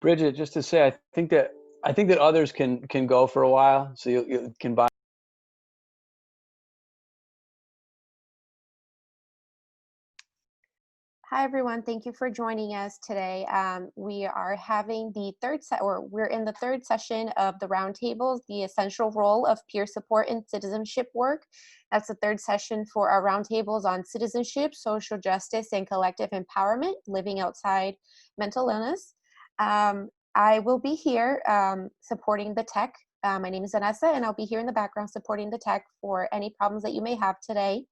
Bridget, just to say, I think that others can go for a while, so you can buy. Hi, everyone. Thank you for joining us today. We are having the we're in the third session of the Roundtables, the essential role of peer support in citizenship work. That's the third session for our Roundtables on citizenship, social justice, and collective empowerment, living outside mental illness. I will be here supporting the tech. My name is Vanessa, and I'll be here in the background supporting the tech for any problems that you may have today.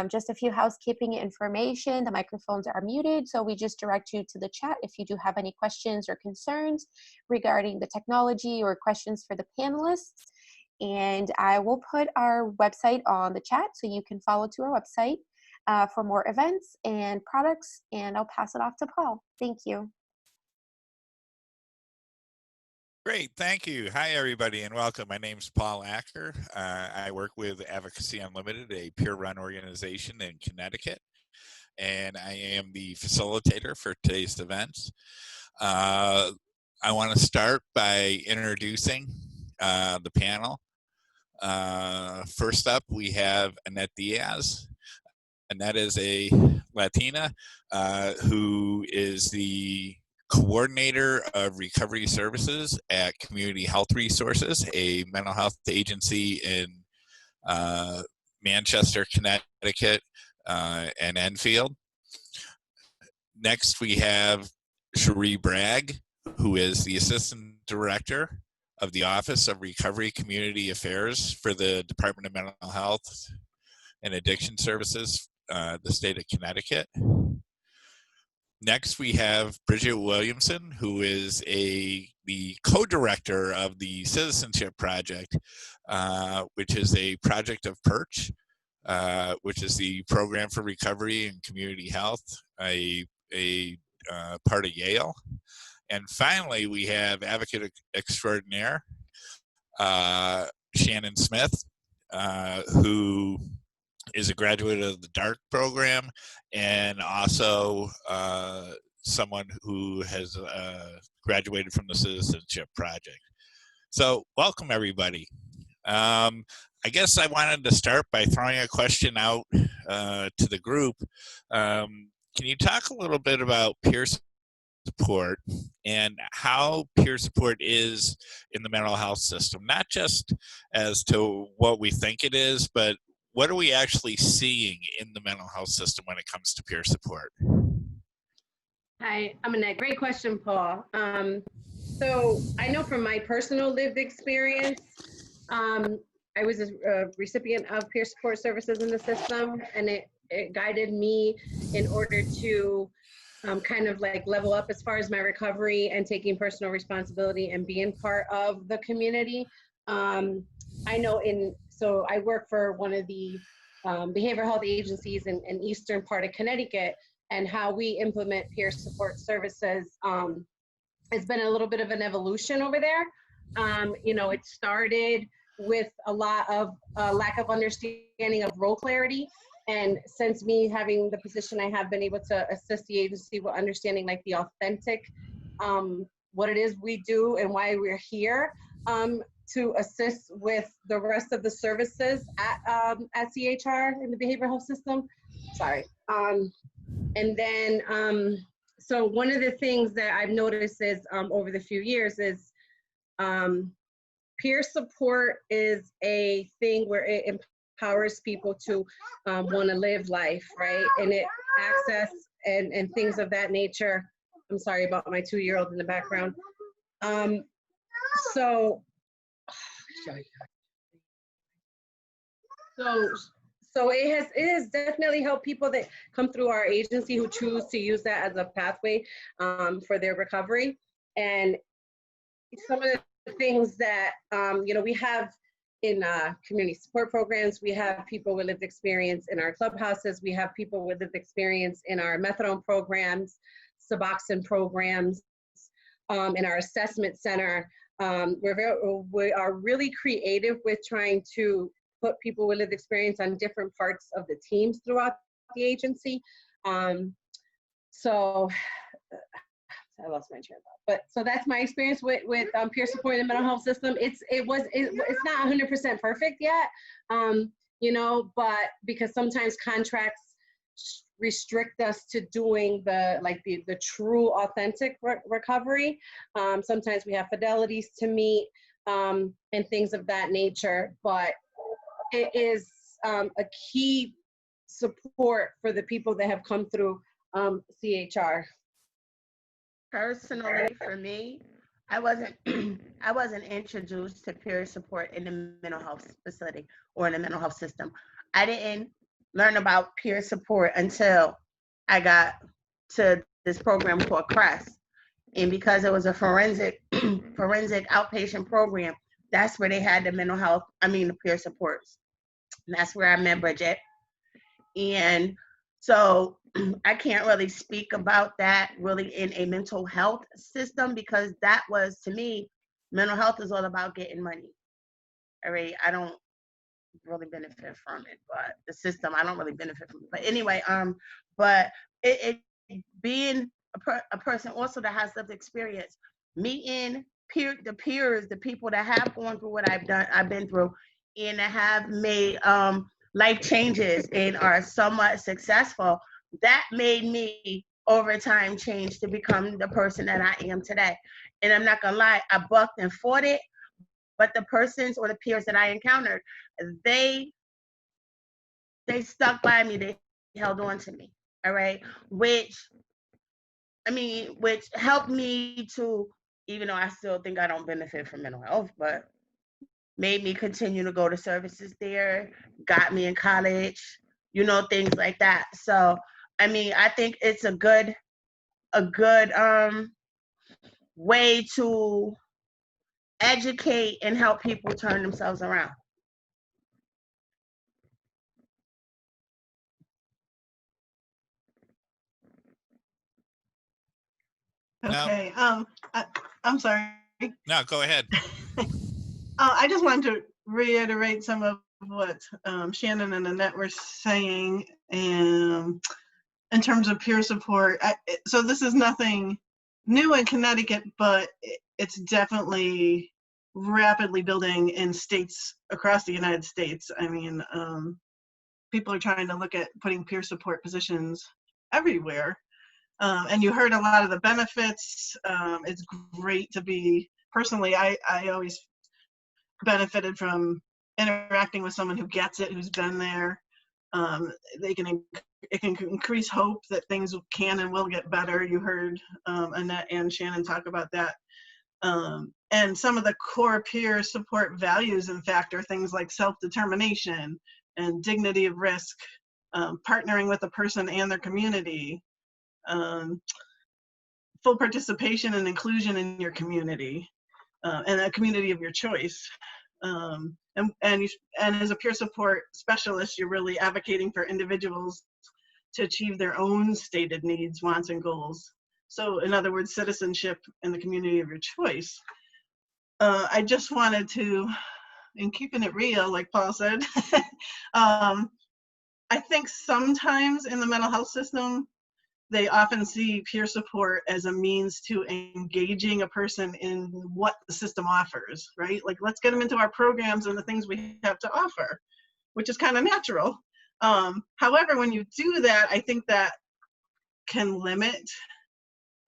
Just a few housekeeping information. The microphones are muted, so we just direct you to the chat if you do have any questions or concerns regarding the technology or questions for the panelists. And I will put our website on the chat so you can follow to our website for more events and products, and I'll pass it off to Paul. Thank you. Great, thank you. Hi, everybody, and welcome. My name's Paul Acker. I work with Advocacy Unlimited, a peer-run organization in Connecticut, and I am the facilitator for today's events. I want to start by introducing the panel. First up, we have Annette Diaz. Annette is a Latina who is the coordinator of recovery services at Community Health Resources, a mental health agency in Manchester, Connecticut, and Enfield. Next, we have Cherie Bragg, who is the Assistant Director of the Office of Recovery Community Affairs for the Department of Mental Health and Addiction Services, the state of Connecticut. Next, we have Bridget Williamson, who is the co-director of the Citizenship Project, which is a project of Perch, which is the Program for Recovery and Community Health, a part of Yale. And finally, we have advocate extraordinaire, Shannon Smith, who is a graduate of the DART program and also someone who has graduated from the Citizenship Project. So welcome, everybody. I guess I wanted to start by throwing a question out to the group. Can you talk a little bit about peer support and how peer support is in the mental health system, not just as to what we think it is, but what are we actually seeing in the mental health system when it comes to peer support? Hi, I'm Annette. Great question, Paul. So I know from my personal lived experience, I was a recipient of peer support services in the system, and it guided me in order to kind of like level up as far as my recovery and taking personal responsibility and being part of the community. I know so I work for one of the behavioral health agencies in eastern part of Connecticut, and how we implement peer support services has been a little bit of an evolution over there. You know, it started with a lot of lack of understanding of role clarity. And since me having the position, I have been able to assist the agency with understanding like the authentic, what it is we do and why we're here. To assist with the rest of the services at CHR in the behavioral health system. Sorry. And then, so one of the things that I've noticed is over the few years is peer support is a thing where it empowers people to want to live life, right? And it access and things of that nature. I'm sorry about my 2-year-old in the background. So it has definitely helped people that come through our agency who choose to use that as a pathway for their recovery. And some of the things that you know, we have in community support programs, we have people with lived experience in our clubhouses, we have people with lived experience in our methadone programs, Suboxone programs, in our assessment center. We are really creative with trying to put people with lived experience on different parts of the teams throughout the agency. So I lost my train of thought. But so that's my experience with peer support in the mental health system. It's not 100% perfect yet, you know, but because sometimes contracts restrict us to doing the true authentic recovery. Sometimes we have fidelities to meet and things of that nature, but it is a key support for the people that have come through CHR. Personally, for me, I wasn't I wasn't introduced to peer support in the mental health facility or in the mental health system. I didn't learn about peer support until I got to this program called CRESS. And because it was a forensic outpatient program, that's where they had the peer supports. And that's where I met Bridget. And so I can't really speak about that really in a mental health system, because that was, to me, mental health is all about getting money. All right, I don't really benefit from it, but the system, I don't really benefit from it. But anyway, but it being a person also that has lived experience, meeting the peers, the people that have gone through what I've been through, and that have made life changes and are somewhat successful, that made me over time change to become the person that I am today. And I'm not gonna lie, I bucked and fought it, but the persons or the peers that I encountered, they stuck by me, they held on to me, all right? Which helped me to, even though I still think I don't benefit from mental health, but made me continue to go to services there, got me in college, things like that. So, I think it's a good way to educate and help people turn themselves around. Okay. I'm sorry. No, go ahead. I just wanted to reiterate some of what Shannon and Annette were saying in terms of peer support. So this is nothing new in Connecticut, but it's definitely rapidly building in states across the United States. People are trying to look at putting peer support positions everywhere. And you heard a lot of the benefits. It's great to be, personally, I always benefited from interacting with someone who gets it, who's been there. It can increase hope that things can and will get better. You heard Annette and Shannon talk about that. And some of the core peer support values, in fact, are things like self-determination and dignity of risk, partnering with a person and their community, full participation and inclusion in your community, and a community of your choice. And as a peer support specialist, you're really advocating for individuals to achieve their own stated needs, wants, and goals. So in other words, citizenship in the community of your choice. I just wanted to, in keeping it real, like Paul said, I think sometimes in the mental health system, they often see peer support as a means to engaging a person in what the system offers, right? Like, let's get them into our programs and the things we have to offer, which is kind of natural. However, when you do that, I think that can limit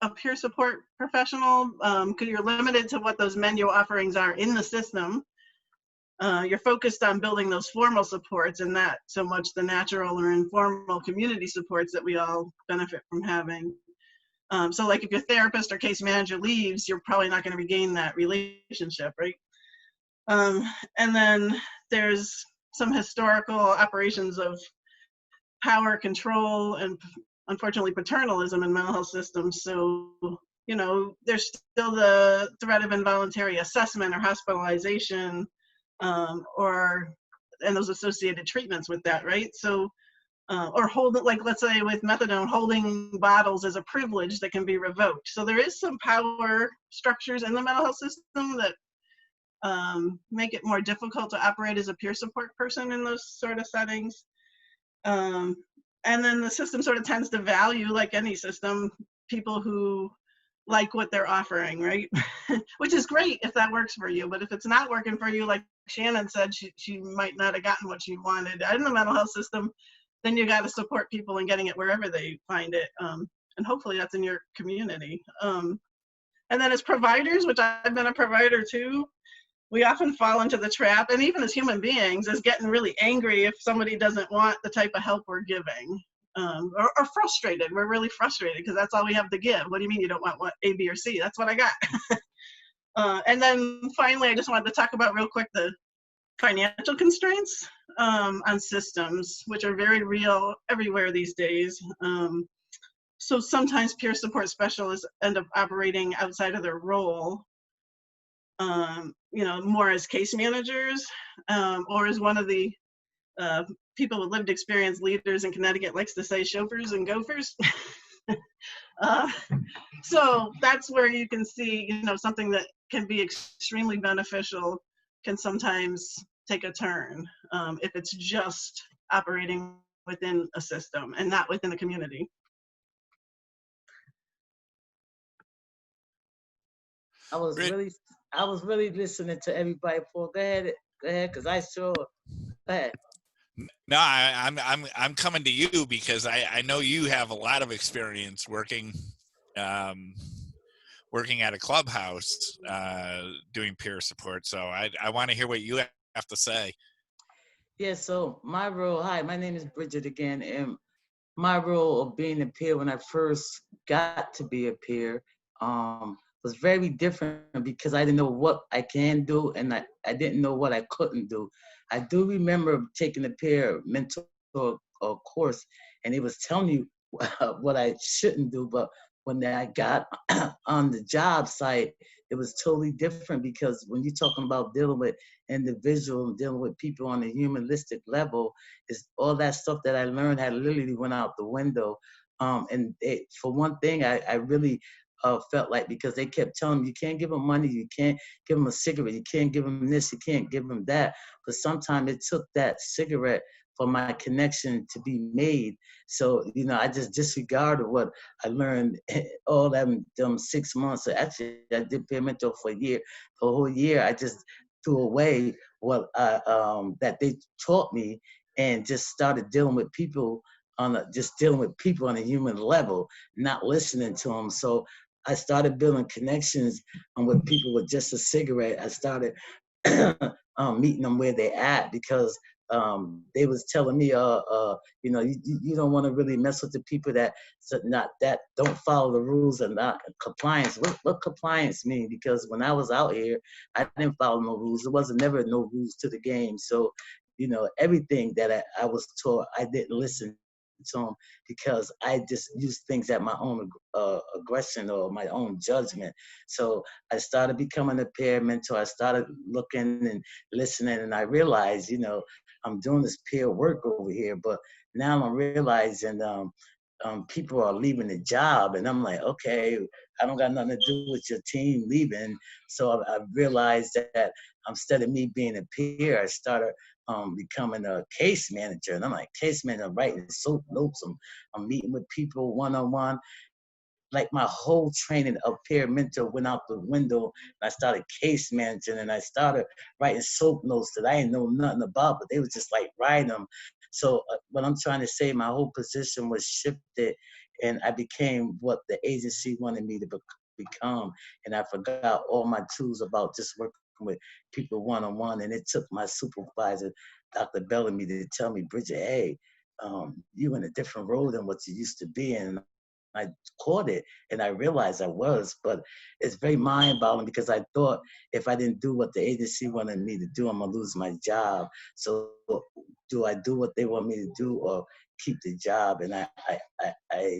a peer support professional, because you're limited to what those menu offerings are in the system. You're focused on building those formal supports and not so much the natural or informal community supports that we all benefit from having. So like if your therapist or case manager leaves, you're probably not going to regain that relationship, right? And then there's some historical operations of power, control, and unfortunately paternalism in mental health systems. So, there's still the threat of involuntary assessment or hospitalization, and those associated treatments with that, right? So, or like let's say with methadone, holding bottles is a privilege that can be revoked. So there is some power structures in the mental health system that make it more difficult to operate as a peer support person in those sort of settings. And then the system sort of tends to value, like any system, people who like what they're offering, right? Which is great if that works for you. But if it's not working for you, like Shannon said, she might not have gotten what she wanted in the mental health system, then you got to support people in getting it wherever they find it. And hopefully that's in your community. And then as providers, which I've been a provider too, we often fall into the trap, and even as human beings, is getting really angry if somebody doesn't want the type of help we're giving. Or frustrated. We're really frustrated because that's all we have to give. What do you mean you don't want what A, B, or C? That's what I got. And then finally, I just wanted to talk about real quick the financial constraints on systems, which are very real everywhere these days. So sometimes peer support specialists end up operating outside of their role, more as case managers, or as one of the people with lived experience leaders in Connecticut likes to say, chauffeurs and gophers. So that's where you can see, something that can be extremely beneficial can sometimes take a turn if it's just operating within a system and not within a community. I was really listening to everybody. Paul, go ahead, because I sure. Go ahead. No, I'm coming to you because I know you have a lot of experience working at a clubhouse doing peer support. So I want to hear what you have to say. Yeah. So my role. Hi, my name is Bridget again, and my role of being a peer when I first got to be a peer was very different because I didn't know what I can do and I didn't know what I couldn't do. I do remember taking a peer mentor course, and it was telling you what I shouldn't do, but when I got on the job site, it was totally different because when you're talking about dealing with individuals and dealing with people on a humanistic level, is all that stuff that I learned had literally went out the window. For one thing, I really felt like, because they kept telling me, you can't give them money, you can't give them a cigarette, you can't give them this, you can't give them that. But sometimes it took that cigarette for my connection to be made. So, I just disregarded what I learned all them 6 months. Actually, I did peer mentor for a year. For a whole year, I just threw away what that they taught me and just started dealing with people on a human level, not listening to them. So I started building connections with people with just a cigarette. I started meeting them where they at because they was telling me, you don't want to really mess with the people that don't follow the rules and not compliance. What compliance mean? Because when I was out here, I didn't follow no rules. There wasn't never no rules to the game. So, everything that I was taught, I didn't listen to them because I just used things at my own aggression or my own judgment. So I started becoming a peer mentor. I started looking and listening, and I realized, I'm doing this peer work over here, but now I'm realizing people are leaving the job, and I'm like, okay, I don't got nothing to do with your team leaving. So I realized that instead of me being a peer, I started becoming a case manager. And I'm like, case manager, I'm writing soap notes, I'm meeting with people one-on-one. Like my whole training of peer mentor went out the window, and I started case managing, and I started writing soap notes that I didn't know nothing about, but they was just like writing them. So what I'm trying to say, my whole position was shifted, and I became what the agency wanted me to become, and I forgot all my tools about just working with people one-on-one. And it took my supervisor, Dr. Bellamy, to tell me, Bridget, hey, you in a different role than what you used to be in. I caught it, and I realized I was, but it's very mind-boggling because I thought if I didn't do what the agency wanted me to do, I'm gonna lose my job. So do I do what they want me to do or keep the job? And I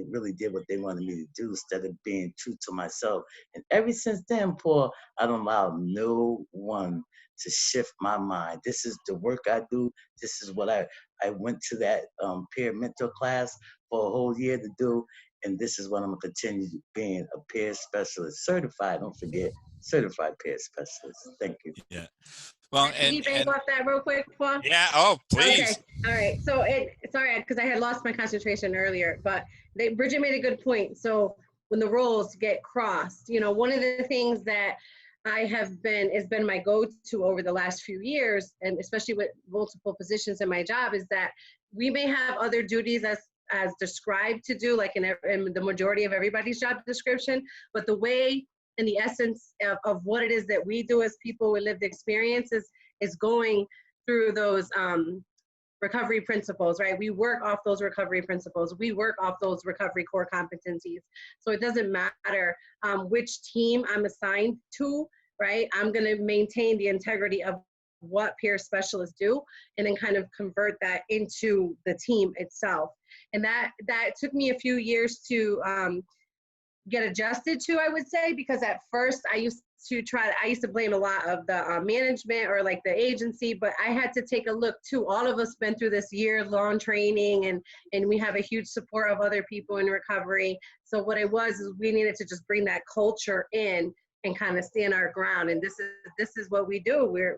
really did what they wanted me to do instead of being true to myself. And ever since then, Paul, I don't allow no one to shift my mind. This is the work I do. This is what I went to that peer mentor class for a whole year to do. And this is what I'm going to continue being, a peer specialist, certified, don't forget, certified peer specialist. Thank you. Yeah. Well, Can you bank off that real quick, Paul? Yeah. Oh, please. Okay. All right. So sorry, because I had lost my concentration earlier, but Bridget made a good point. So when the roles get crossed. You know, one of the things that has been my go-to over the last few years, and especially with multiple positions in my job, is that we may have other duties as described to do, like in the majority of everybody's job description, but the way and the essence of what it is that we do as people with lived experiences is going through those recovery principles, right? We work off those recovery principles. We work off those recovery core competencies. So it doesn't matter which team I'm assigned to, right? I'm gonna maintain the integrity of what peer specialists do and then kind of convert that into the team itself. And that took me a few years to get adjusted to, I would say, because at first I used to blame a lot of the management or like the agency, but I had to take a look too. All of us been through this year-long training, and we have a huge support of other people in recovery. So what it was is we needed to just bring that culture in and kind of stand our ground. And this is what we do. We're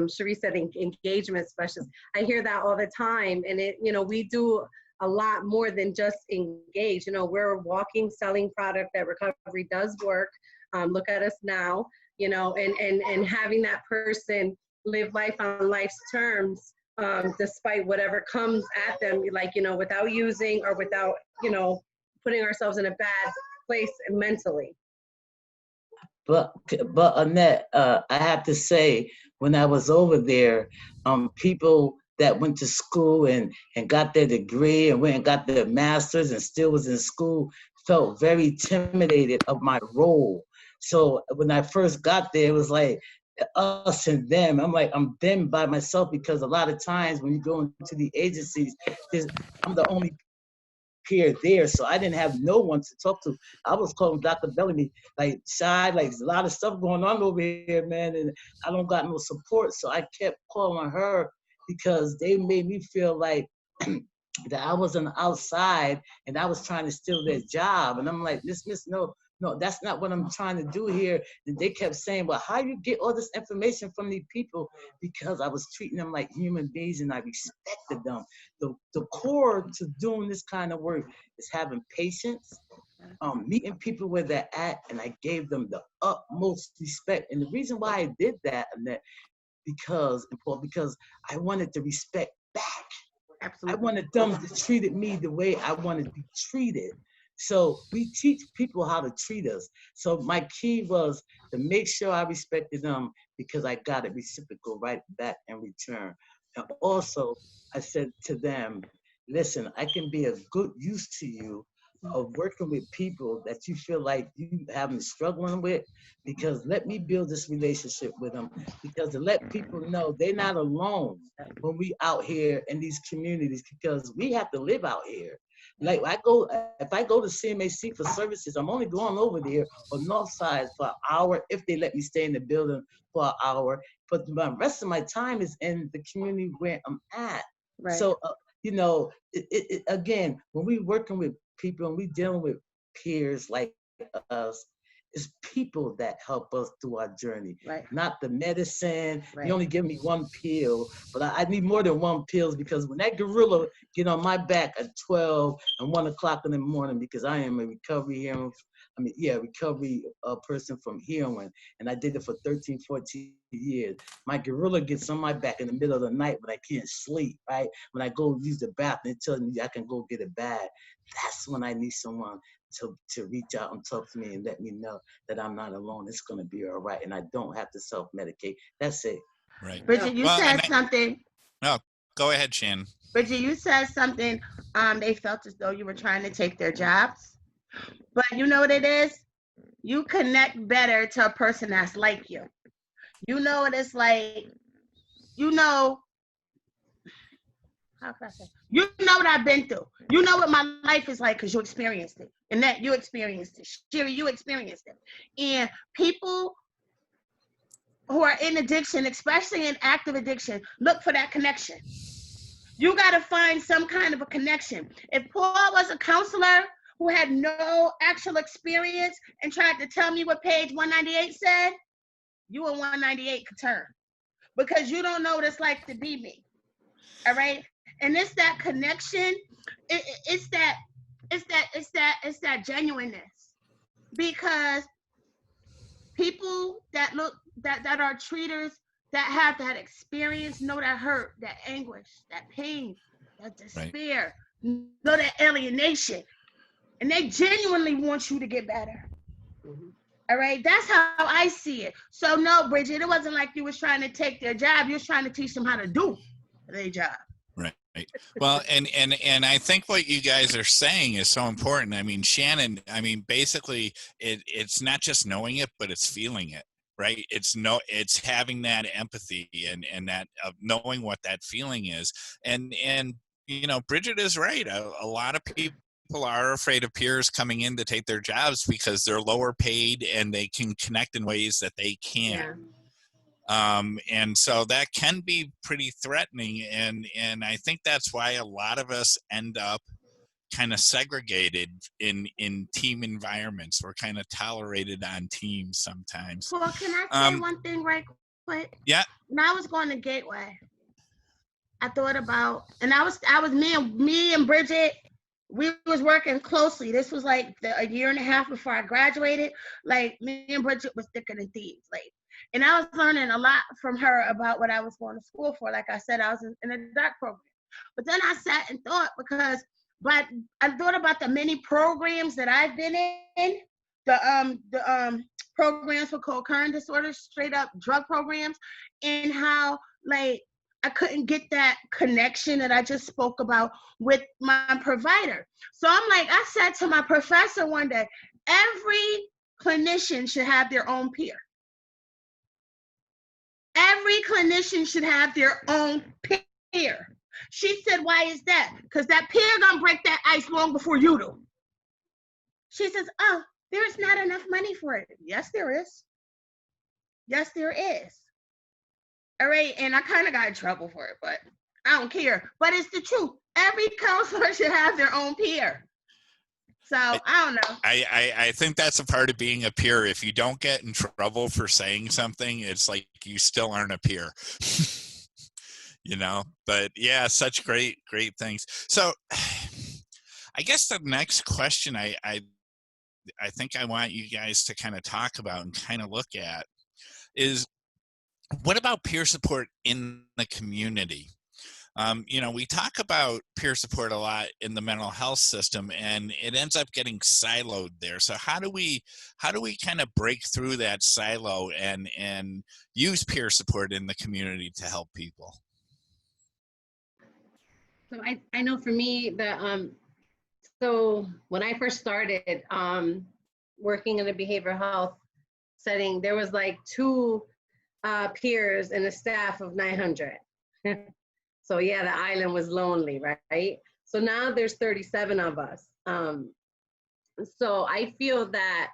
Cherie said engagement specialists. I hear that all the time, and we do a lot more than just engage. We're a walking, selling product that recovery does work. Look at us now, and having that person live life on life's terms, despite whatever comes at them, without using or without, putting ourselves in a bad place mentally. But Annette, I have to say, when I was over there, people that went to school and got their degree and went and got their master's and still was in school felt very intimidated of my role. So when I first got there, it was like us and them. I'm like, I'm them by myself, because a lot of times when you go into the agencies, I'm the only peer there, so I didn't have no one to talk to. I was calling Dr. Bellamy, like, shy, like, there's a lot of stuff going on over here, man, and I don't got no support. So I kept calling her because they made me feel like that I was on the outside and I was trying to steal their job. And I'm like, miss, no, that's not what I'm trying to do here. And they kept saying, well, how you get all this information from these people? Because I was treating them like human beings and I respected them. The core to doing this kind of work is having patience, meeting people where they're at, and I gave them the utmost respect. And the reason why I did that, because I wanted to respect back. Absolutely. I wanted them to treat me the way I wanted to be treated. So we teach people how to treat us. So my key was to make sure I respected them, because I got a reciprocal right back in return. And also, I said to them, listen, I can be a good use to you of working with people that you feel like you haven't struggling with, because let me build this relationship with them, because to let people know they're not alone when we out here in these communities, because we have to live out here. Like if I go to CMAC for services, I'm only going over there on North Side for an hour if they let me stay in the building for an hour. But the rest of my time is in the community where I'm at. Right. So, again, when we working with people and we dealing with peers like us, it's people that help us through our journey, right? Not the medicine. Right. You only give me one pill, but I need more than one pill, because when that gorilla get on my back at 12 and 1 o'clock in the morning, because I am a recovery person from heroin, and I did it for 13, 14 years. My gorilla gets on my back in the middle of the night when I can't sleep, right? When I go use the bathroom, it tells me I can go get a bag. That's when I need someone to reach out and talk to me and let me know that I'm not alone. It's going to be all right, and I don't have to self-medicate. That's it. Right. Bridget, you said something. No, go ahead, Shannon. Bridget, you said something. They felt as though you were trying to take their jobs. But you know what it is? You connect better to a person that's like you. You know what it's like. How can I say? You know what I've been through. You know what my life is like because you experienced it. And that you experienced it. Sherry, you experienced it. And people who are in addiction, especially in active addiction, look for that connection. You got to find some kind of a connection. If Paul was a counselor who had no actual experience and tried to tell me what page 198 said, you and 198 could turn, because you don't know what it's like to be me. All right? And it's that connection. It's that it's that genuineness, because people that are treaters, that have that experience, know that hurt, that anguish, that pain, that despair, know that alienation, and they genuinely want you to get better. All right, that's how I see it. So no, Bridget, it wasn't like you was trying to take their job. You was trying to teach them how to do their job. Right. Well, and I think what you guys are saying is so important. I mean, Shannon, I mean, basically it's not just knowing it, but it's feeling it, right? It's having that empathy and that of knowing what that feeling is. And you know, Bridget is right. A lot of people are afraid of peers coming in to take their jobs because they're lower paid and they can connect in ways that they can't. And so that can be pretty threatening. And I think that's why a lot of us end up kind of segregated in team environments. We're kind of tolerated on teams sometimes. Well, can I say one thing right quick? Yeah. When I was going to Gateway, I thought about, and I was me and Bridget, we was working closely. This was like a year and a half before I graduated. Like, me and Bridget was thicker than thieves. Like, and I was learning a lot from her about what I was going to school for. Like I said, I was in a dark program. But then I sat and thought, but I thought about the many programs that I've been in, the programs for co-occurring disorders, straight up drug programs, and how, like, I couldn't get that connection that I just spoke about with my provider. So I'm like, I said to my professor one day, every clinician should have their own peer. Every clinician should have their own peer. She said, why is that? Because that peer gonna break that ice long before you do. She says, oh, there's not enough money for it. Yes, there is. Yes, there is. All right, and I kind of got in trouble for it, but I don't care. But it's the truth. Every counselor should have their own peer. So I don't know. I think that's a part of being a peer. If you don't get in trouble for saying something, it's like you still aren't a peer. You know, but yeah, such great things. So I guess the next question I think I want you guys to kind of talk about and kind of look at is, what about peer support in the community? You know, we talk about peer support a lot in the mental health system, and it ends up getting siloed there. So how do we kind of break through that silo and use peer support in the community to help people? So I know for me that so when I first started working in a behavioral health setting, there was like 2 peers and a staff of 900. So yeah, the island was lonely, right? So now there's 37 of us. So I feel that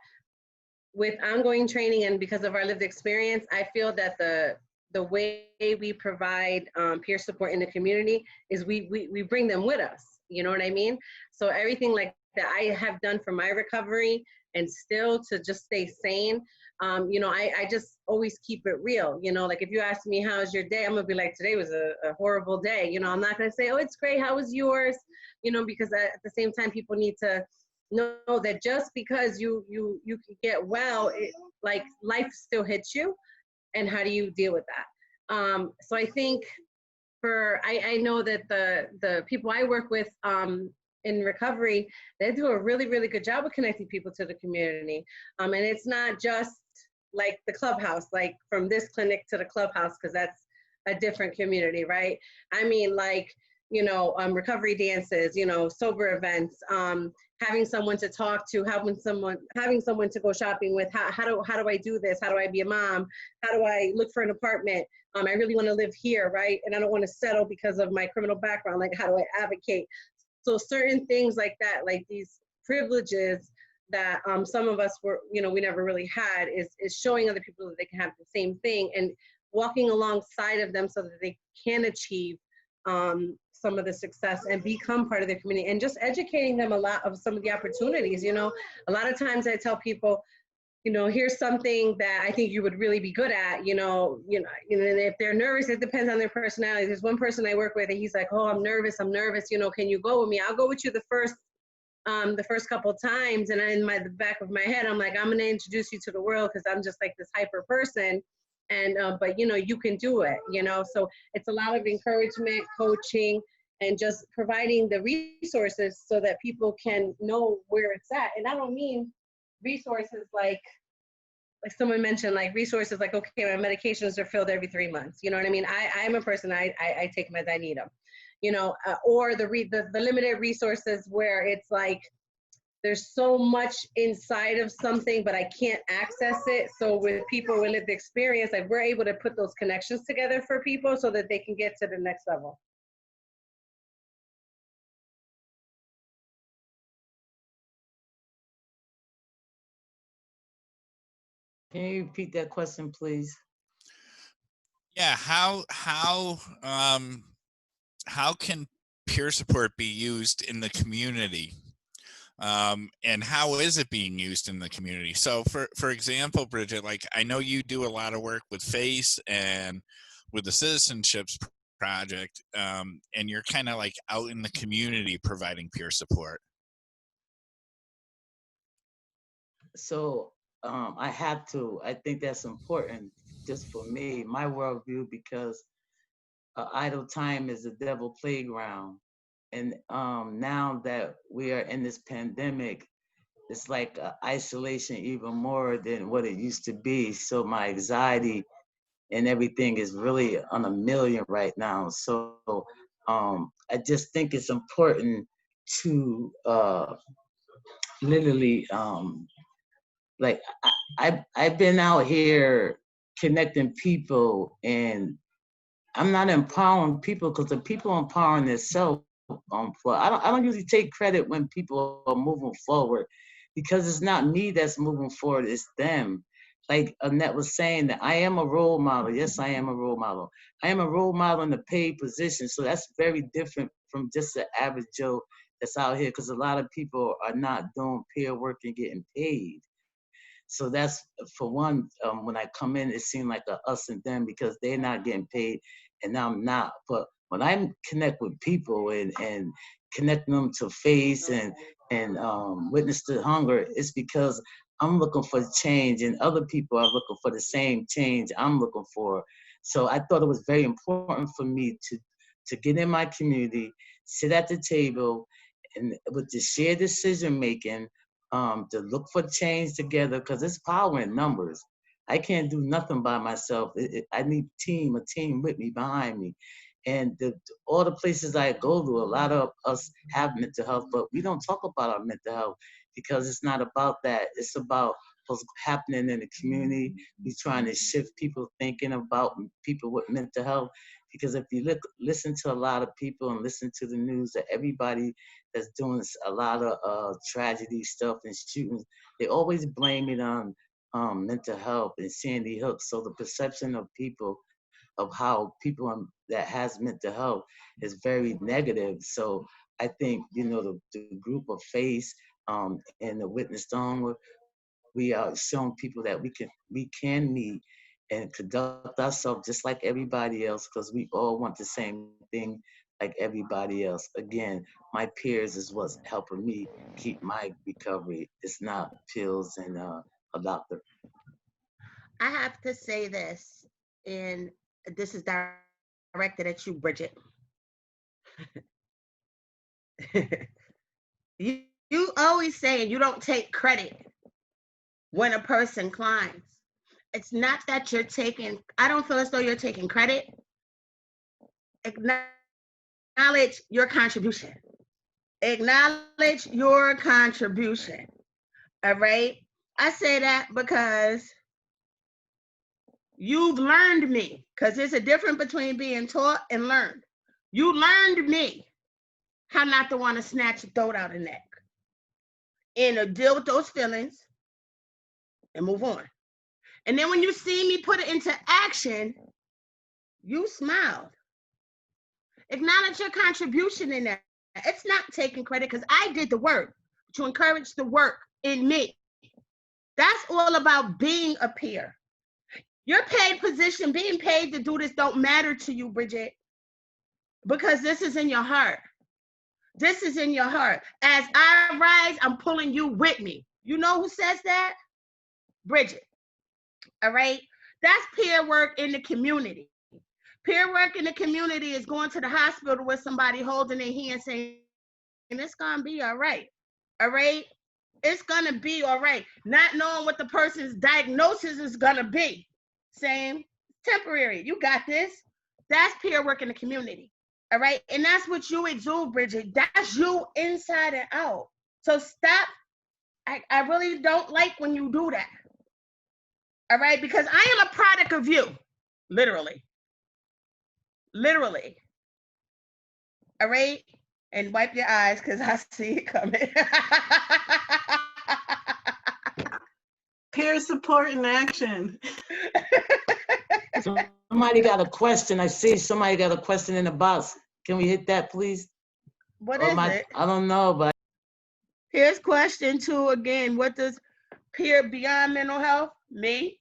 with ongoing training and because of our lived experience, I feel that the way we provide peer support in the community is we bring them with us. You know what I mean? So everything like that I have done for my recovery and still to just stay sane, you know, I just always keep it real. You know, like if you ask me, how's your day? I'm gonna be like, today was a horrible day. You know, I'm not gonna say, oh, it's great. How was yours? You know, because at the same time, people need to know that just because you can get well, like life still hits you. And how do you deal with that? So I think I know that the people I work with in recovery, they do a really, really good job of connecting people to the community. And it's not just like the clubhouse, like from this clinic to the clubhouse, because that's a different community, right? I mean, like, you know, recovery dances, you know, sober events, having someone to talk to, having someone to go shopping with. How do I do this? How do I be a mom? How do I look for an apartment? I really want to live here, right? And I don't want to settle because of my criminal background. Like, how do I advocate? So certain things like that, like these privileges that some of us were, you know, we never really had, is showing other people that they can have the same thing and walking alongside of them so that they can achieve some of the success and become part of their community, and just educating them a lot of some of the opportunities. You know, a lot of times I tell people, you know, here's something that I think you would really be good at, you know, and if they're nervous, it depends on their personality. There's one person I work with and he's like, oh, I'm nervous, you know, can you go with me? I'll go with you the first the first couple times, and in the back of my head, I'm like, I'm gonna introduce you to the world because I'm just like this hyper person, and but you know, you can do it, you know. So it's a lot of encouragement, coaching, and just providing the resources so that people can know where it's at. And I don't mean resources like someone mentioned, like resources like, okay, my medications are filled every 3 months. You know what I mean? I'm a person, I take meds, I need them. You know, or the limited resources where it's like, there's so much inside of something, but I can't access it. So with people with lived experience, like we're able to put those connections together for people so that they can get to the next level. Can you repeat that question, please? Yeah, how can peer support be used in the community? And how is it being used in the community? So for example, Bridget, like I know you do a lot of work with FACE and with the Citizenship project, and you're kind of like out in the community providing peer support. So I think that's important just for me, my worldview, because idle time is a devil playground. And now that we are in this pandemic, it's like isolation even more than what it used to be. So my anxiety and everything is really on a million right now. So I just think it's important to literally like I've been out here connecting people, and I'm not empowering people because the people empowering themselves. I don't usually take credit when people are moving forward, because it's not me that's moving forward, it's them. Like Annette was saying, that I am a role model. Yes, I am a role model. I am a role model in a paid position, so that's very different from just the average Joe that's out here, because a lot of people are not doing peer work and getting paid. So that's for one. When I come in, it seemed like a us and them because they're not getting paid and I'm not. But when I connect with people and connect them to FACE and witness to hunger, it's because I'm looking for change, and other people are looking for the same change I'm looking for. So I thought it was very important for me to get in my community, sit at the table, and with the shared decision making, to look for change together, because it's power in numbers. I can't do nothing by myself. I need a team with me, behind me. And all the places I go to, a lot of us have mental health, but we don't talk about our mental health because it's not about that. It's about what's happening in the community. We're trying to shift people thinking about people with mental health. Because if you listen to a lot of people and listen to the news, that everybody that's doing a lot of tragedy stuff and shootings, they always blame it on mental health and Sandy Hook. So the perception of people of how people that has mental health is very negative. So I think, the group of FACE and the Witness to Hunger, we are showing people that we can meet and conduct ourselves just like everybody else, because we all want the same thing like everybody else. Again, my peers is what's helping me keep my recovery. It's not pills and a doctor. I have to say this, and this is directed at you, Bridget. you always say you don't take credit when a person climbs. It's not that you're taking, I don't feel as though you're taking credit. Acknowledge your contribution. Acknowledge your contribution. All right? I say that because you've learned me, because there's a difference between being taught and learned. You learned me how not to want to snatch your throat out of the neck and to deal with those feelings and move on. And then when you see me put it into action, you smiled. Acknowledge your contribution in that. It's not taking credit, because I did the work to encourage the work in me. That's all about being a peer. Your paid position, being paid to do this don't matter to you, Bridget, because this is in your heart. This is in your heart. As I rise, I'm pulling you with me. You know who says that? Bridget. All right? That's peer work in the community. Peer work in the community is going to the hospital with somebody holding their hand saying, it's going to be all right. All right? It's going to be all right. Not knowing what the person's diagnosis is going to be. Saying, temporary, you got this. That's peer work in the community. All right. And that's what you exude, Bridget. That's you inside and out. So stop. I really don't like when you do that. All right. Because I am a product of you. Literally. Literally. All right. And wipe your eyes because I see it coming. Peer support in action. Somebody got a question. I see somebody got a question in the box. Can we hit that, please? What is it? I don't know, but Here's question 2 again. What does peer beyond mental health? Me.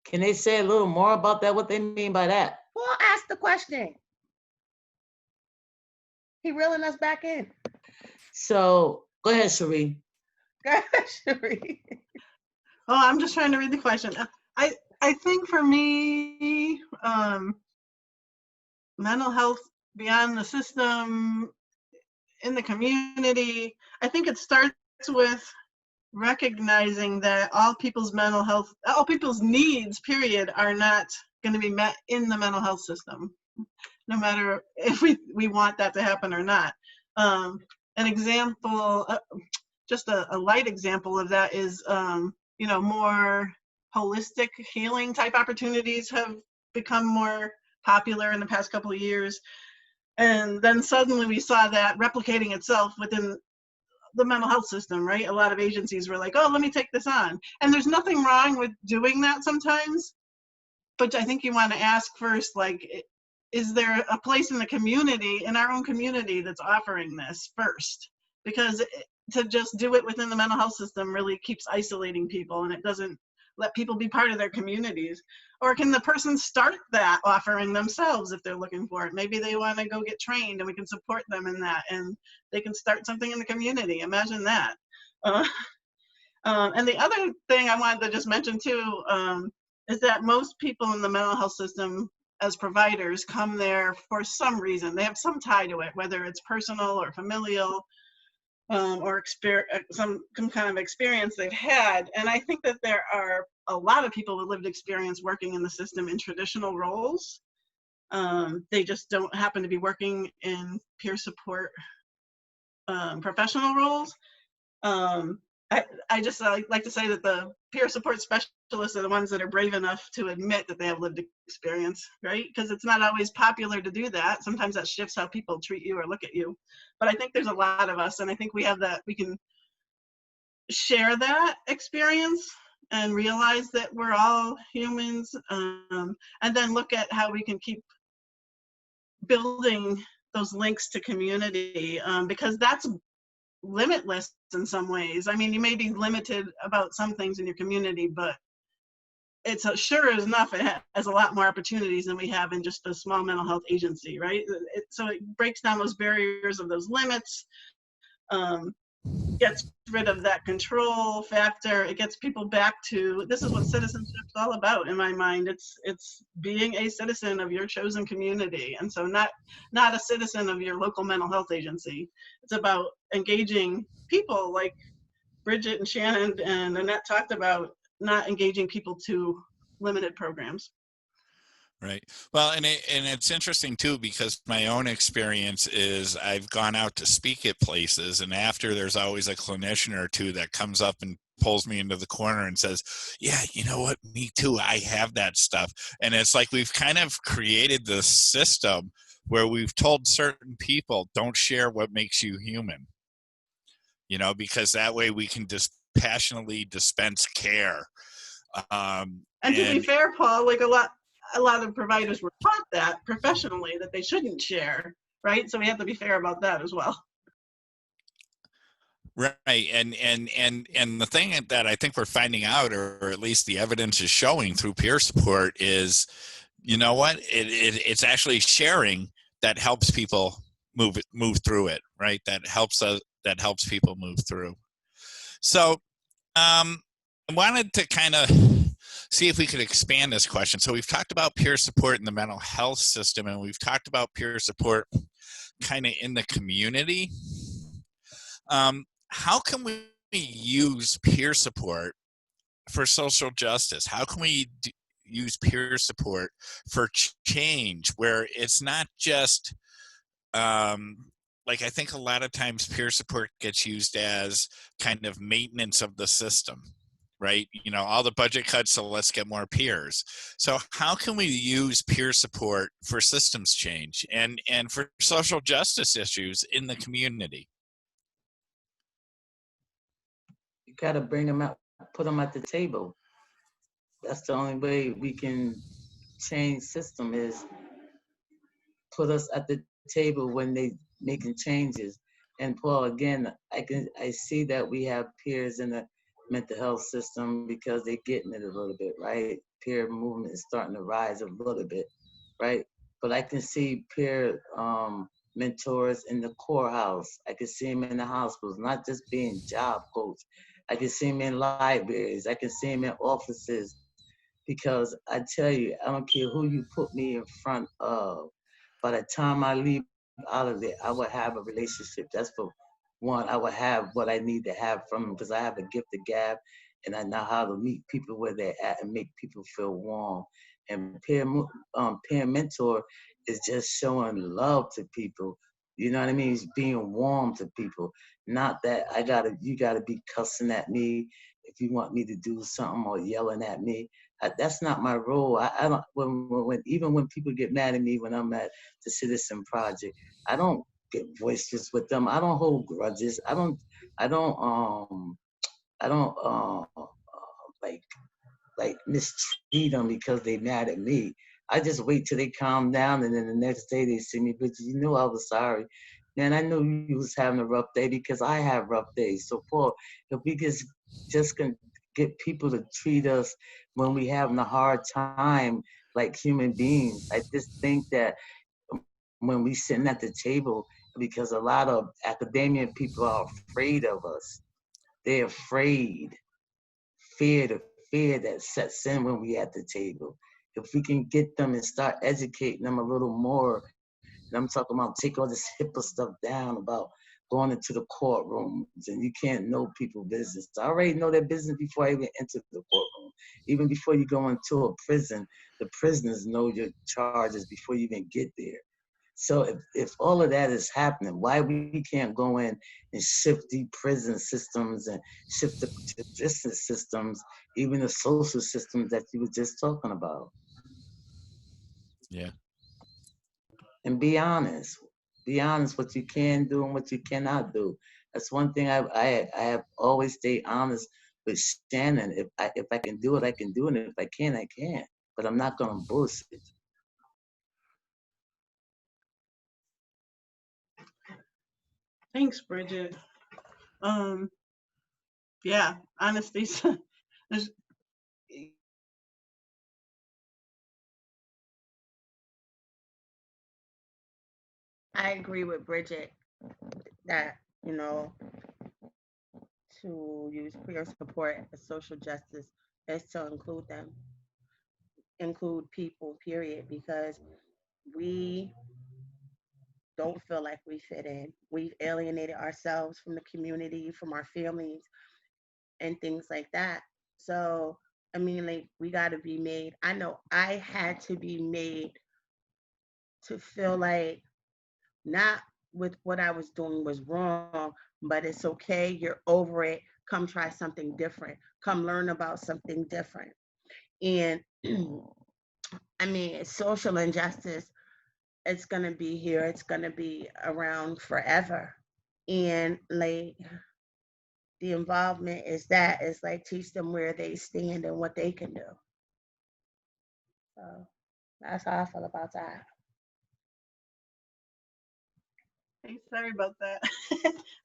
can they say a little more about that? What they mean by that? Well, ask the question. He reeling us back in. So go ahead, Cherie. Go ahead, Cherie. Oh, I'm just trying to read the question. I think for me, mental health beyond the system, in the community, I think it starts with recognizing that all people's mental health, all people's needs, period, are not going to be met in the mental health system, no matter if we want that to happen or not. An example, just a light example of that is, more holistic healing type opportunities have become more popular in the past couple of years. And then suddenly we saw that replicating itself within the mental health system, right? A lot of agencies were like, oh, let me take this on. And there's nothing wrong with doing that sometimes, but I think you want to ask first, like, is there a place in the community, in our own community, that's offering this first? Because to just do it within the mental health system really keeps isolating people, and it doesn't let people be part of their communities. Or can the person start that offering themselves if they're looking for it? Maybe they want to go get trained and we can support them in that, and they can start something in the community. Imagine that. And the other thing I wanted to just mention too is that most people in the mental health system as providers come there for some reason. They have some tie to it, whether it's personal or familial, or some kind of experience they've had. And I think that there are a lot of people with lived experience working in the system in traditional roles. They just don't happen to be working in peer support professional roles. I just like to say that the peer support specialists are the ones that are brave enough to admit that they have lived experience, right? Because it's not always popular to do that. Sometimes that shifts how people treat you or look at you. But I think there's a lot of us, and I think we have that, we can share that experience and realize that we're all humans, and then look at how we can keep building those links to community, because that's limitless in some ways. I mean, you may be limited about some things in your community, but it's sure as enough, it has a lot more opportunities than we have in just a small mental health agency, right? So it breaks down those barriers of those limits, gets rid of that control factor. It gets people back to, this is what citizenship is all about in my mind. It's being a citizen of your chosen community. And so not a citizen of your local mental health agency. It's about engaging people like Bridget and Shannon and Annette talked about, not engaging people to limited programs. Right. Well, and it's interesting too, because my own experience is I've gone out to speak at places, and after there's always a clinician or two that comes up and pulls me into the corner and says, yeah, you know what, me too, I have that stuff. And it's like we've kind of created this system where we've told certain people, don't share what makes you human, because that way we can just passionately dispense care. And to be fair, Paul, like a lot of providers were taught that professionally, that they shouldn't share, right? So we have to be fair about that as well. Right. And the thing that I think we're finding out, or at least the evidence is showing through peer support, is, you know what, it's actually sharing that helps people move through it, right? That helps people move through. So I wanted to kind of see if we could expand this question. So we've talked about peer support in the mental health system, and we've talked about peer support kind of in the community. How can we use peer support for social justice? How can we use peer support for change, where it's not just like, I think a lot of times peer support gets used as kind of maintenance of the system, right? You know, all the budget cuts, so let's get more peers. So how can we use peer support for systems change and for social justice issues in the community? You gotta bring them out, put them at the table. That's the only way we can change system, is put us at the table when they making changes. And Paul, again, I see that we have peers in the mental health system because they're getting it a little bit, right? Peer movement is starting to rise a little bit, right? But I can see peer mentors in the courthouse. I can see them in the hospitals, not just being job coach. I can see them in libraries. I can see them in offices, because I tell you, I don't care who you put me in front of. By the time I leave out of there, I will have a relationship. That's for one. I will have what I need to have from them, because I have a gift of gab, and I know how to meet people where they're at and make people feel warm. And peer mentor is just showing love to people. You know what I mean? It's being warm to people. Not that you gotta be cussing at me if you want me to do something, or yelling at me. That's not my role. I don't, even when people get mad at me when I'm at the Citizen Project, I don't get boisterous with them. I don't hold grudges. I don't like mistreat them because they mad at me. I just wait till they calm down, and then the next day they see me, but you know I was sorry. Man, I know you was having a rough day, because I have rough days. So Paul, if we just can get people to treat us when we having a hard time like human beings. I just think that when we sitting at the table, because a lot of academia people are afraid of us. They're afraid. The fear that sets in when we at the table. If we can get them and start educating them a little more, and I'm talking about take all this HIPAA stuff down about going into the courtrooms, and you can't know people's business. I already know their business before I even enter the courtroom. Even before you go into a prison, the prisoners know your charges before you even get there. So if all of that is happening, why we can't go in and shift the prison systems and shift the justice systems, even the social systems that you were just talking about? Yeah. And be honest. Be honest what you can do and what you cannot do. That's one thing I have always stayed honest with Shannon. If I can do it, I can do it. And if I can't, I can't. But I'm not gonna bullshit. Thanks, Bridget. Yeah, honesty. I agree with Bridget that, to use peer support as social justice is to include people, period, because we don't feel like we fit in. We've alienated ourselves from the community, from our families, and things like that. So, I mean, like, we got to be made. I know I had to be made to feel like not with what I was doing was wrong, but it's okay. You're over it. Come try something different. Come learn about something different. And I mean, social injustice, it's going to be here. It's going to be around forever. And like, the involvement is like teach them where they stand and what they can do. So that's how I feel about that. Hey, sorry about that.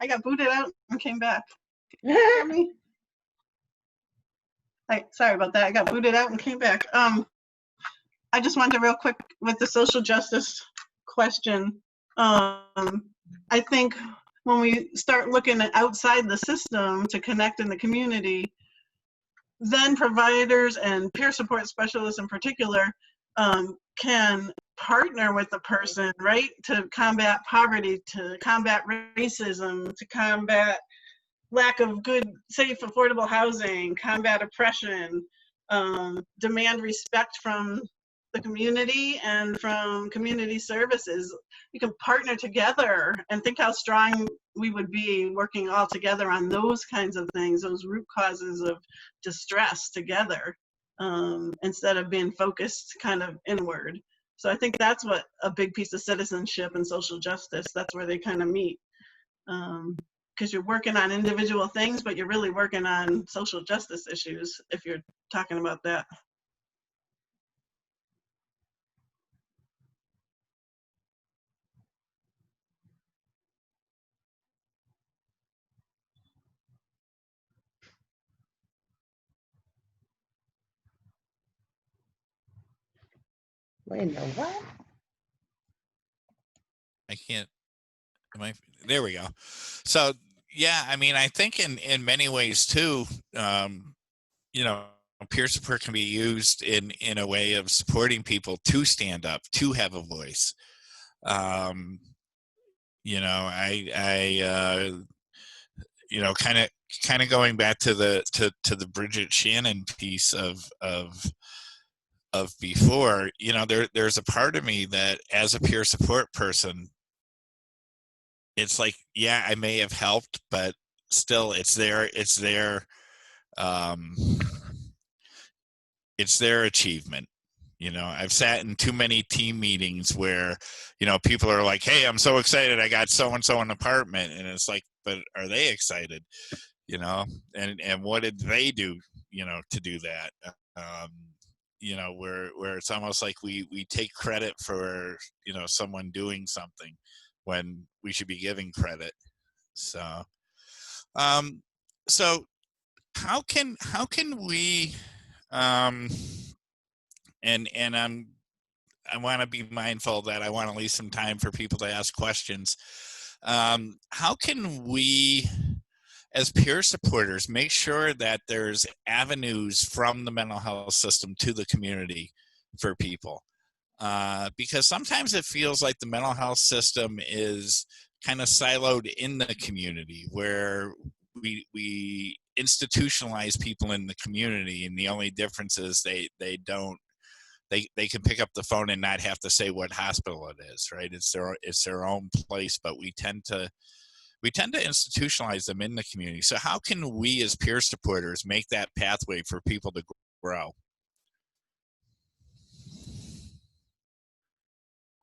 I got booted out and came back. Can you hear me? Sorry about that. I got booted out and came back. I just wanted to real quick with the social justice question. I think when we start looking at outside the system to connect in the community, then providers and peer support specialists in particular can partner with the person, right, to combat poverty, to combat racism, to combat lack of good, safe, affordable housing, combat oppression, demand respect from the community and from community services. You can partner together and think how strong we would be working all together on those kinds of things, those root causes of distress together, instead of being focused kind of inward. So I think that's what a big piece of citizenship and social justice, that's where they kind of meet. Because you're working on individual things, but you're really working on social justice issues if you're talking about that. Wait, no, what? I can't. There we go. So yeah, I mean, I think in many ways too, you know, peer support can be used in a way of supporting people to stand up, to have a voice. You know, you know, kind of going back to the Bridget Shannon piece of before, you know, there's a part of me that as a peer support person, it's like, yeah, I may have helped, but still it's their achievement. You know, I've sat in too many team meetings where, you know, people are like, hey, I'm so excited I got so-and-so an apartment. And it's like, but are they excited? You know, and what did they do, you know, to do that? You know, where it's almost like we take credit for, you know, someone doing something when we should be giving credit. So, so how can we, and I want to be mindful that I want to leave some time for people to ask questions. How can we, as peer supporters, make sure that there's avenues from the mental health system to the community for people? Because sometimes it feels like the mental health system is kind of siloed in the community, where we institutionalize people in the community, and the only difference is they can pick up the phone and not have to say what hospital it is, right? It's their own place, but we tend to institutionalize them in the community. So how can we as peer supporters make that pathway for people to grow?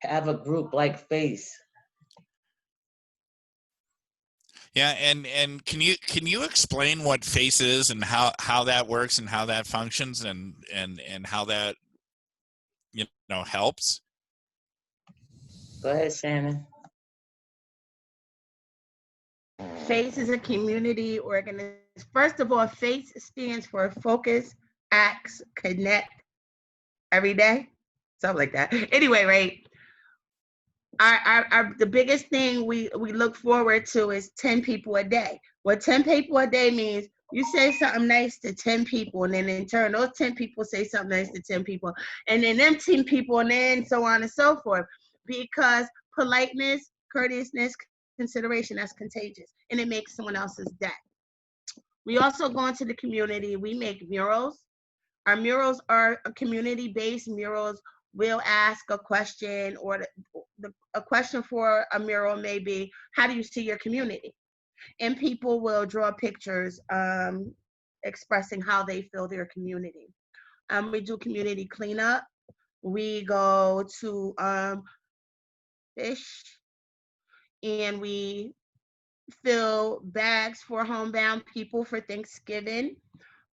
Have a group like FACE. Yeah, and can you explain what FACE is and how that works and how that functions and how that, you know, helps? Go ahead, Shannon. FACE is a community organization. First of all, FACE stands for Focus, Acts, Connect, Every Day, something like that. Anyway, right? The biggest thing we look forward to is 10 people a day. What 10 people a day means, you say something nice to 10 people, and then in turn, those 10 people say something nice to 10 people, and then them 10 people, and then so on and so forth. Because politeness, courteousness, consideration, that's contagious, and it makes someone else's day. We also go into the community, we make murals. Our murals are community-based murals. We'll ask a question, or a question for a mural may be, how do you see your community? And people will draw pictures expressing how they feel their community. We do community cleanup. We go to fish, and we fill bags for homebound people for Thanksgiving.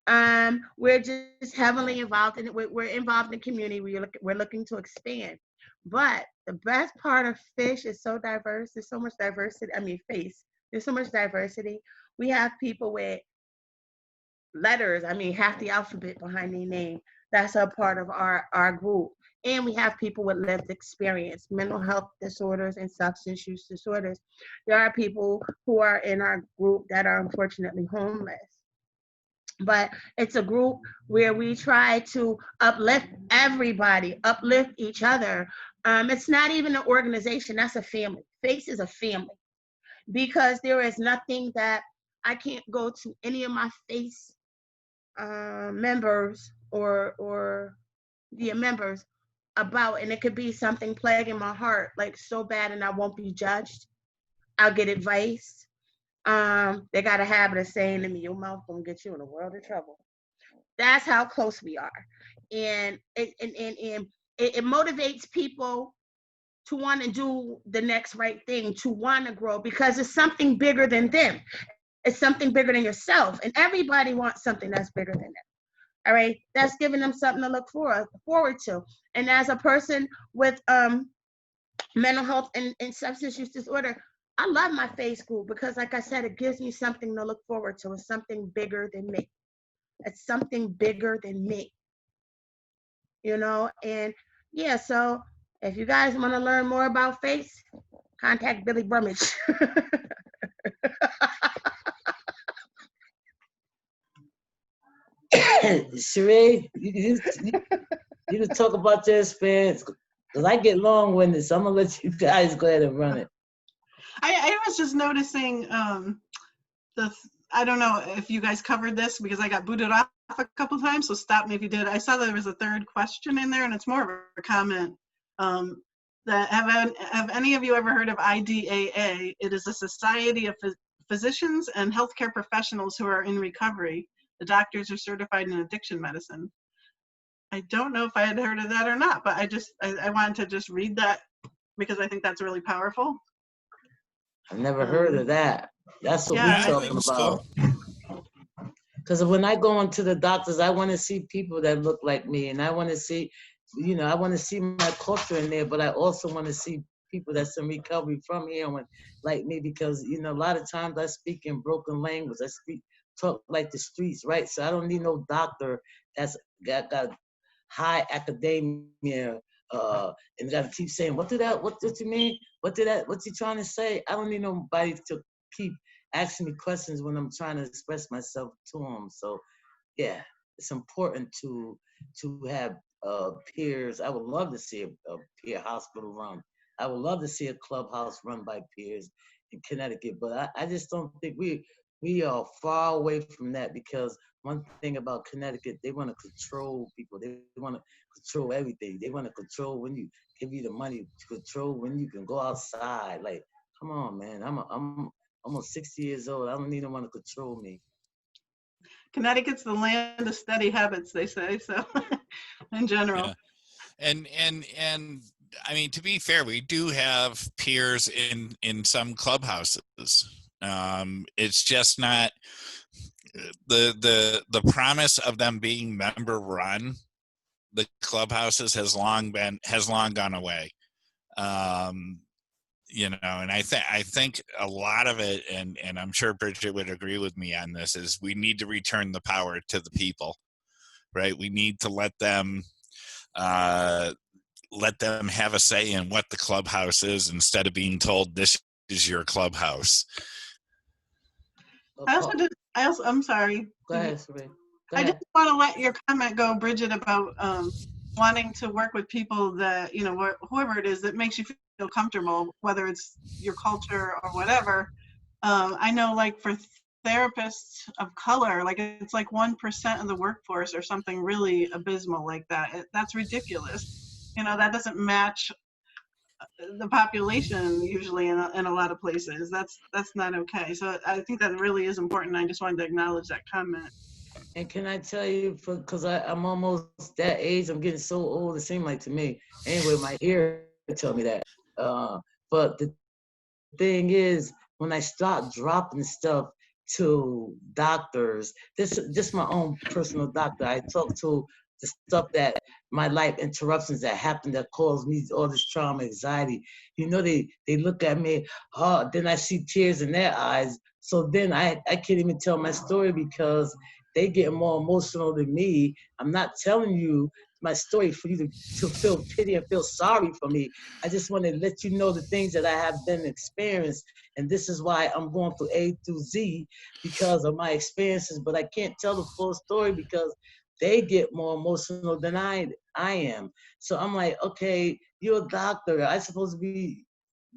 We're just heavily involved in it. We're involved in the community. We're looking to expand. But the best part of fish is so diverse. There's so much diversity. I mean, FACE. There's so much diversity. We have people with letters, I mean, half the alphabet behind their name. That's a part of our group. And we have people with lived experience, mental health disorders and substance use disorders. There are people who are in our group that are unfortunately homeless. But it's a group where we try to uplift everybody, uplift each other. It's not even an organization, that's a family. FACE is a family, because there is nothing that I can't go to any of my FACE members or the members about, and it could be something plaguing my heart, like so bad, and I won't be judged. I'll get advice. They got a habit of saying to me, your mouth gonna get you in a world of trouble. That's how close we are. And it motivates people to want to do the next right thing, to want to grow, because it's something bigger than them. It's something bigger than yourself. And everybody wants something that's bigger than them. All right, that's giving them something to look forward to. And as a person with mental health and substance use disorder, I love my FACE group because, like I said, it gives me something to look forward to. It's something bigger than me. It's something bigger than me, you know? And yeah, so if you guys want to learn more about FACE, contact Billy Brummage. Sheree, you can talk about your experience, because I get long-winded, so I'm going to let you guys go ahead and run it. I was just noticing I don't know if you guys covered this because I got booted off a couple times, so stop me if you did. I saw there was a third question in there, and it's more of a comment. That have any of you ever heard of IDAA? It is a society of physicians and healthcare professionals who are in recovery. The doctors are certified in addiction medicine. I don't know if I had heard of that or not, but I wanted to just read that because I think that's really powerful. I've never heard of that. That's what Yeah, we're talking about. Because when I go into the doctors, I want to see people that look like me, and I want to see, you know, I want to see my culture in there, but I also want to see people that's in recovery from heroin like me, because, you know, a lot of times I speak in broken language. I talk like the streets, right? So I don't need no doctor that's got high academia and got to keep saying, what you mean? What you trying to say? I don't need nobody to keep asking me questions when I'm trying to express myself to them. So yeah, it's important to have peers. I would love to see a peer hospital run. I would love to see a clubhouse run by peers in Connecticut, but I just don't think we are far away from that, because one thing about Connecticut, they want to control people. They want to control everything. They want to control when you give you the money, to control when you can go outside. Like, come on, man. I'm almost 60 years old. I don't need anyone to control me. Connecticut's the land of steady habits, they say, so in general. Yeah. And I mean, to be fair, we do have peers in some clubhouses. It's just not the promise of them being member run. The clubhouses has long gone away. You know, and I think a lot of it, and I'm sure Bridget would agree with me on this, is we need to return the power to the people, right? We need to let them have a say in what the clubhouse is, instead of being told this is your clubhouse. I'm sorry. Go ahead, Sabrina. I just want to let your comment go, Bridget, about wanting to work with people that, you know, whoever it is that makes you feel comfortable, whether it's your culture or whatever. I know, like, for therapists of color, like, it's like 1% of the workforce or something really abysmal like that. That's ridiculous. You know, that doesn't match the population usually in a lot of places. That's not okay. So I think that really is important. I just wanted to acknowledge that comment. And can I tell you, because I'm almost that age, I'm getting so old, it seems like to me. Anyway, my ear tell me that. But the thing is, when I start dropping stuff to doctors, this my own personal doctor. I talk to the stuff that my life interruptions that happened that caused me all this trauma, anxiety. You know, they look at me, then I see tears in their eyes. So then I can't even tell my story because they get more emotional than me. I'm not telling you my story for you to feel pity and feel sorry for me. I just want to let you know the things that I have been experienced. And this is why I'm going through A through Z, because of my experiences. But I can't tell the full story because they get more emotional than I am. So I'm like, okay, you're a doctor. I'm supposed to be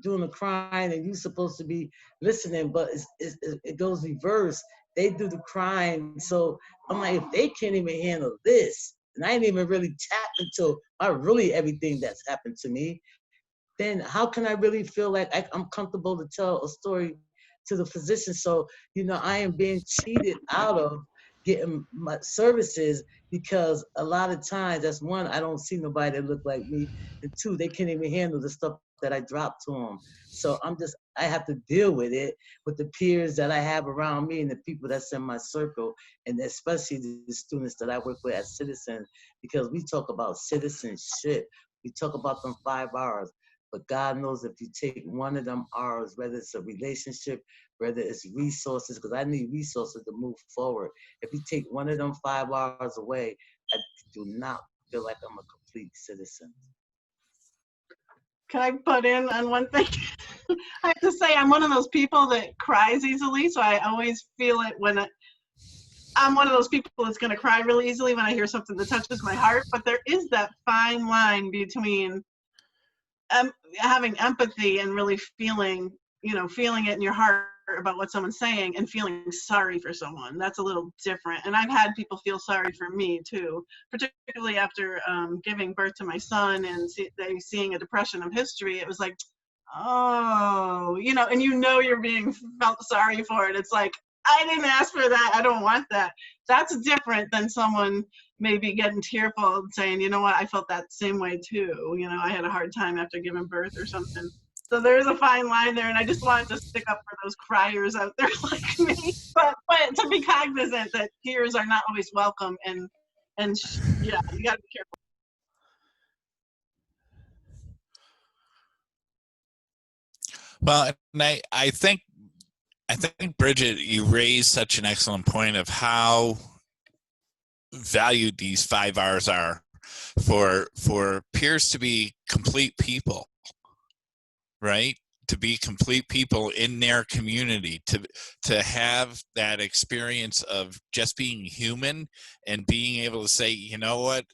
doing the crying and you're supposed to be listening, but it goes reverse. They do the crying. So I'm like, if they can't even handle this, and I ain't even really tapped into really everything that's happened to me, then how can I really feel like I'm comfortable to tell a story to the physician? So, I am being cheated out of getting my services because a lot of times, that's one, I don't see nobody that look like me, and two, they can't even handle the stuff that I drop to them. So I have to deal with it with the peers that I have around me and the people that's in my circle, and especially the students that I work with at Citizen, because we talk about citizenship. We talk about them 5 hours. But God knows if you take one of them R's, whether it's a relationship, whether it's resources, because I need resources to move forward. If you take one of them 5 hours away, I do not feel like I'm a complete citizen. Can I butt in on one thing? I have to say, I'm one of those people that cries easily, so I always feel it when I'm one of those people that's going to cry really easily when I hear something that touches my heart. But there is that fine line between having empathy and really feeling it in your heart about what someone's saying and feeling sorry for someone. That's a little different. And I've had people feel sorry for me too, particularly after giving birth to my son and seeing a depression of history. It was like, oh, and you're being felt sorry for it. It's like, I didn't ask for that. I don't want that. That's different than someone maybe getting tearful and saying, you know what, I felt that same way too. I had a hard time after giving birth or something. So there's a fine line there, and I just wanted to stick up for those criers out there like me. But to be cognizant that tears are not always welcome, and yeah, you got to be careful. Well, and I think Bridget, you raised such an excellent point of how valued these 5 hours are for peers to be complete people, right? To be complete people in their community, to have that experience of just being human and being able to say, you know what,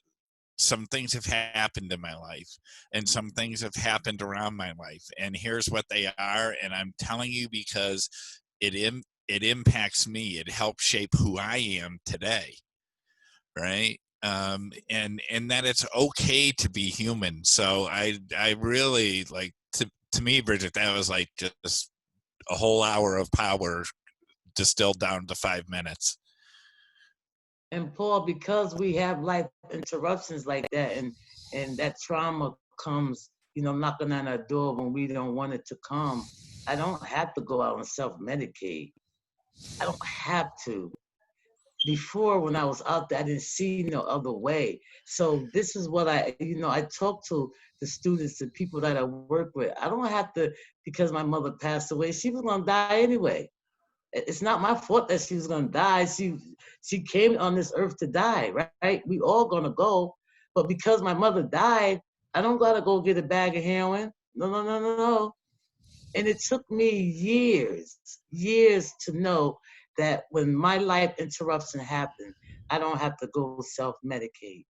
some things have happened in my life and some things have happened around my life, and here's what they are, and I'm telling you because it impacts me. It helps shape who I am today, right? And that it's okay to be human. So I really like, to me, Bridget, that was like just a whole hour of power distilled down to 5 minutes. And Paul, because we have life interruptions like that, and that trauma comes, knocking on our door when we don't want it to come, I don't have to go out and self-medicate. I don't have to. Before, when I was out there, I didn't see no other way. So this is what I talk to the students, the people that I work with. I don't have to, because my mother passed away, she was gonna die anyway. It's not my fault that she was gonna die. She came on this earth to die, right? We all gonna go. But because my mother died, I don't gotta go get a bag of heroin. No. And it took me years to know that when my life interruption happened, I don't have to go self-medicate.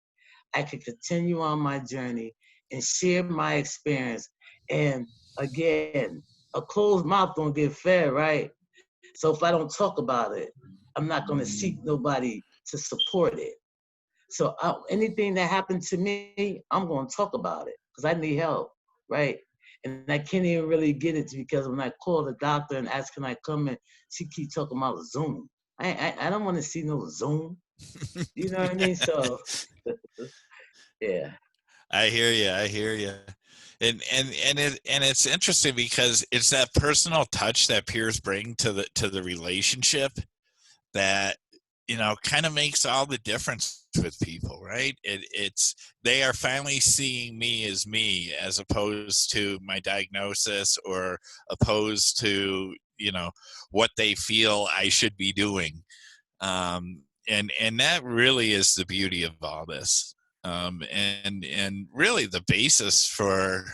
I could continue on my journey and share my experience. And again, a closed mouth don't get fed, right? So if I don't talk about it, I'm not going to seek nobody to support it. So anything that happened to me, I'm going to talk about it because I need help, right? And I can't even really get it because when I call the doctor and ask, can I come in, she keep talking about Zoom. I don't want to see no Zoom. You know what I mean? So, yeah. I hear you. And it's interesting because it's that personal touch that peers bring to the relationship that kind of makes all the difference with people, right? It's they are finally seeing me as opposed to my diagnosis or opposed to what they feel I should be doing, and that really is the beauty of all this. And really the basis for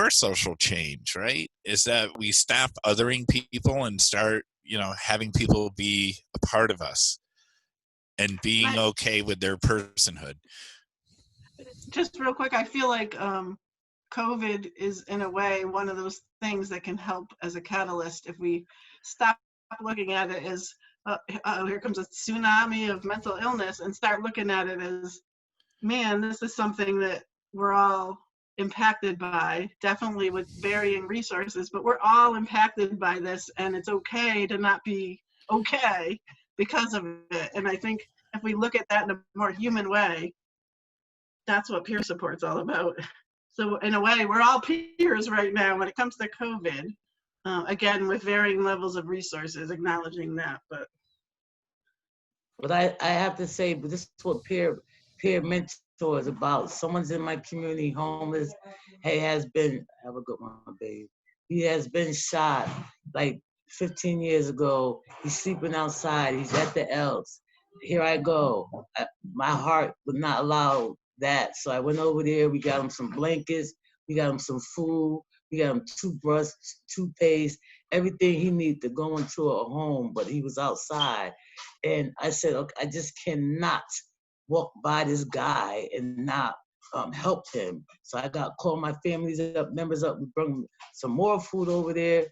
social change, right, is that we stop othering people and start, having people be a part of us and being okay with their personhood. Just real quick, I feel like COVID is in a way one of those things that can help as a catalyst if we stop looking at it as here comes a tsunami of mental illness and start looking at it as, man, this is something that we're all impacted by, definitely with varying resources, but we're all impacted by this, and it's okay to not be okay because of it. And I think if we look at that in a more human way, that's what peer support's all about. So in a way, we're all peers right now when it comes to COVID. Again, with varying levels of resources, acknowledging that. But I have to say, but this is what peer mentor is about. Someone's in my community homeless. He has been, have a good one, babe. He has been shot like 15 years ago. He's sleeping outside. He's at the Elks. Here I go. My heart would not allow that. So I went over there. We got him some blankets. We got him some food. We got him toothbrush, toothpaste, everything he needed to go into a home, but he was outside. And I said, okay, I just cannot walk by this guy and not help him. So I called my families up, members up, we brought some more food over there.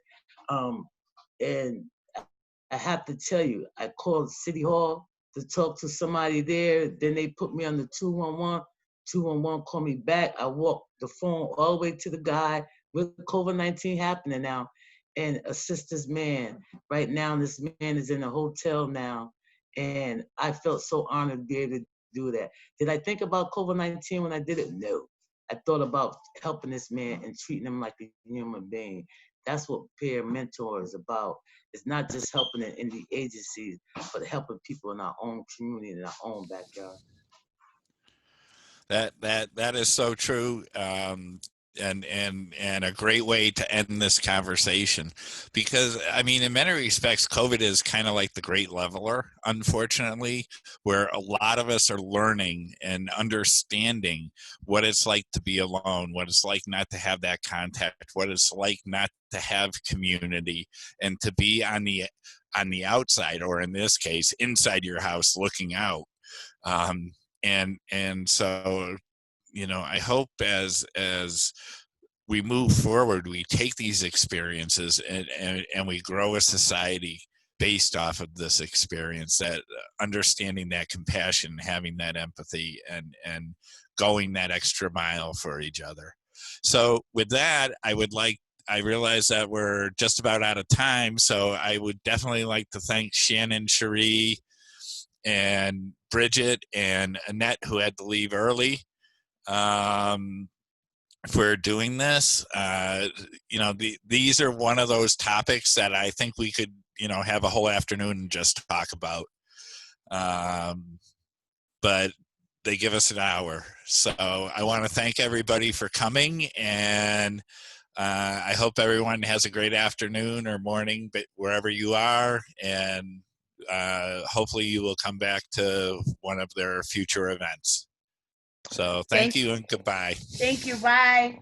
And I have to tell you, I called City Hall to talk to somebody there. Then they put me on the 211. 211 called me back. I walked the phone all the way to the guy with COVID-19 happening now and assist this man. Right now, this man is in a hotel now. And I felt so honored to be able to do that. Did I think about COVID-19 when I did it? No. I thought about helping this man and treating him like a human being. That's what peer mentor is about. It's not just helping in the agencies, but helping people in our own community, in our own backyard. That is so true. And a great way to end this conversation, because I mean, in many respects, COVID is kind of like the great leveler, unfortunately, where a lot of us are learning and understanding what it's like to be alone, what it's like not to have that contact, what it's like not to have community, and to be on the outside, or in this case, inside your house looking out. And so, I hope as we move forward, we take these experiences and we grow a society based off of this experience, that understanding that compassion, having that empathy, and going that extra mile for each other. So with that, I realize that we're just about out of time, so I would definitely like to thank Shannon, Cherie, and Bridget, and Annette, who had to leave early, for doing this. These are one of those topics that I think we could, have a whole afternoon and just talk about. But they give us an hour. So I want to thank everybody for coming, and I hope everyone has a great afternoon or morning, but wherever you are, and hopefully you will come back to one of their future events. So thank you and goodbye. Thank you. Bye.